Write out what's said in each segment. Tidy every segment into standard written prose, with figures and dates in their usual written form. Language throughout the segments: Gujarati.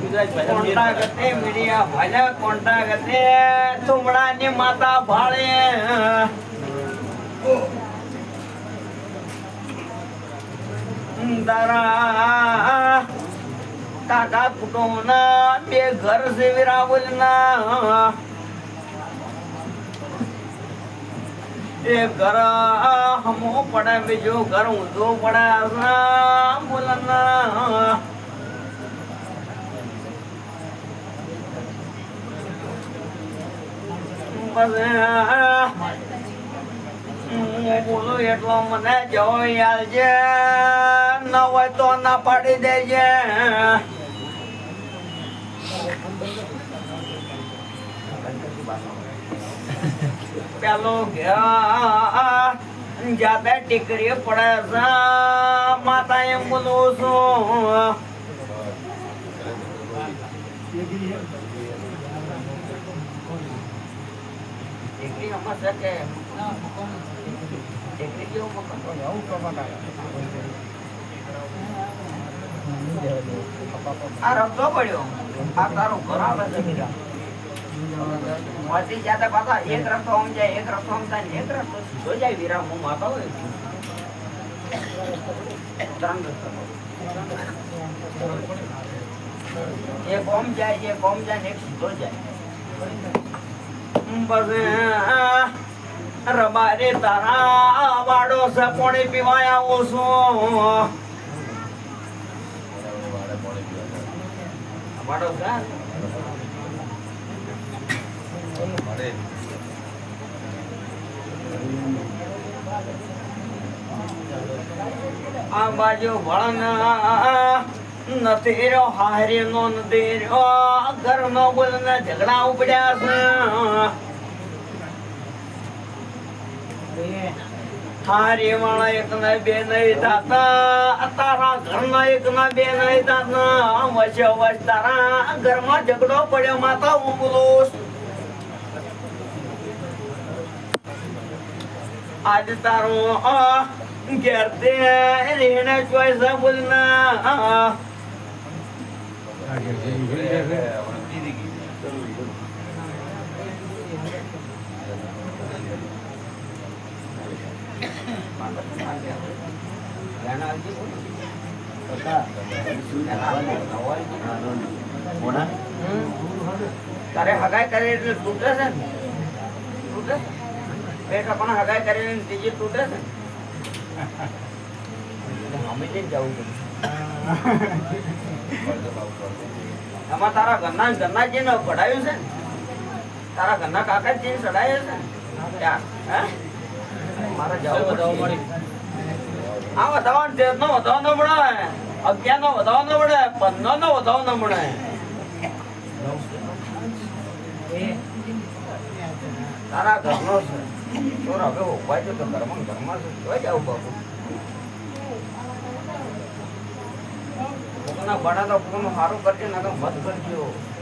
કોંટા ગતે મીડિયા ભલે કોંટા ગતે તુમડાની માતા ભાળે તારા કાકા કુટુંબના બે ઘર સેવી રાવલના એક ઘર હમો પડે બીજું ઘર ઊંધું પડે બોલના બોલું એટલો મને જવો યાદ છે ન હોય તો ના પાડી દેજે પેલો જાતે ટીકરી પડે છે માતા એમ બોલું છું ટીકરી આમાં છે કે ટીકરી કેવું આ રસ્તો પડ્યો આ તારું ઘર આવે છે બીજા મોતી જાતે પાછા એક રસ્તો આમ જાય એક રસ્તો આમ થાય એક રસ્તો સીધો જાય વીરા હું માતા હોય ત્રણ રસ્તો એક ઓમ જાય એક ઓમ જાય ને એક સીધો જાય બસ રબારે તારા વાડો છે પાણી પીવાય આવું છું વાડો છે આ બાજુ ભણના નથી રહ્યો હારી નો નથી રહ્યો ઘર નો બોલ ને ઝઘડા ઉપડ્યા છે હારી વાળા એક ને બે નહીં થતા તારા ઘર ના એક ના બે નહીં થતા વચ્ચે વચ તારા ઘરમાં ઝઘડો પડ્યો માતા હું બોલું આજ તારું ઘેર તે રેને ચોઈસ બોલના તારે હગાઈ કરે એટલે તૂટે છે ને તૂટે બેટા પણ હગાઈ કરીને ત્રીજી તૂટે છે હમીને જવું પડે આમાં તારા ઘરના જેને પડાયું છે ને તારા ઘરના કાકા જે ચડાયો છે ને યાર મારા જવું વધાવવા મળી આ વધાવવાનું 13 નો વધાવ ન મળે 11 નો વધાવ ન મળે 15 નો વધાવ ન મળે તારા ઘરનો છે ચોર હવે ઉપાય છે તો ઘરમાં છે જોઈ જાવ બાપુ કોકના બડા તો કોનું સારું કરજે ના તો મત કરજો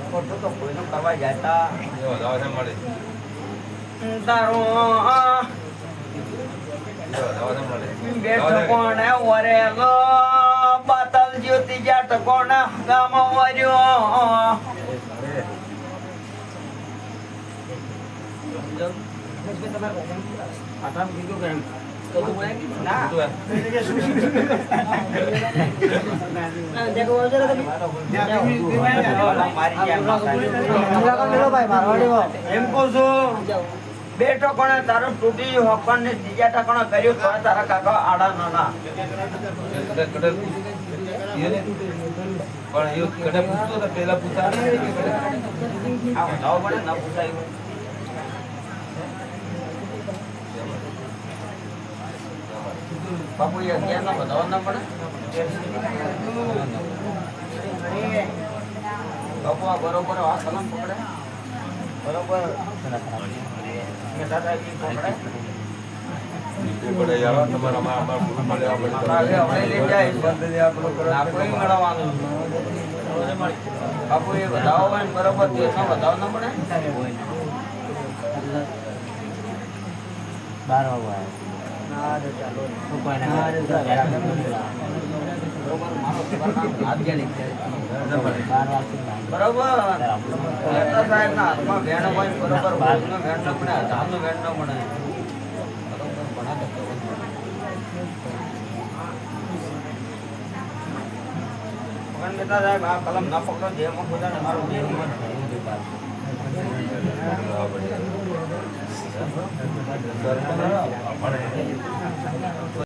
ખોટું તો કોઈનું કરવા જતા મળે તારો બેઠો કોણે વરેલો બાતલ જ્યોતિ જાટ કોણે ગામમાં વર્યો બેઠો કોને તારો તૂટી હોકન ને ત્રીજા ઠકાણો કર્યો તો તારા કાકા આડા નાના પણ એ કડે પૂછતો તો પેલા પૂછા આ બતાવો પડે ના પૂછાય બાપુ એ ક્યાં ના બતાવો ના પડે બાપુ આ બરોબર આ કલમ પકડે બરોબર બાપુ એ બતાવો બરોબર બતાવો ના પડે 12 વાગ્યા બરોબર મહેતા સાહેબ ના હાથમાં વેણ હોય બરોબર ભોજનો વેણ ન પડે હજારનો વેણ ન પડે બરોબર ભણા તો કરવું જ પડે. મહેતા સાહેબ આ કલમ ના પકડો જેમાં બધાને મારું દેહ મત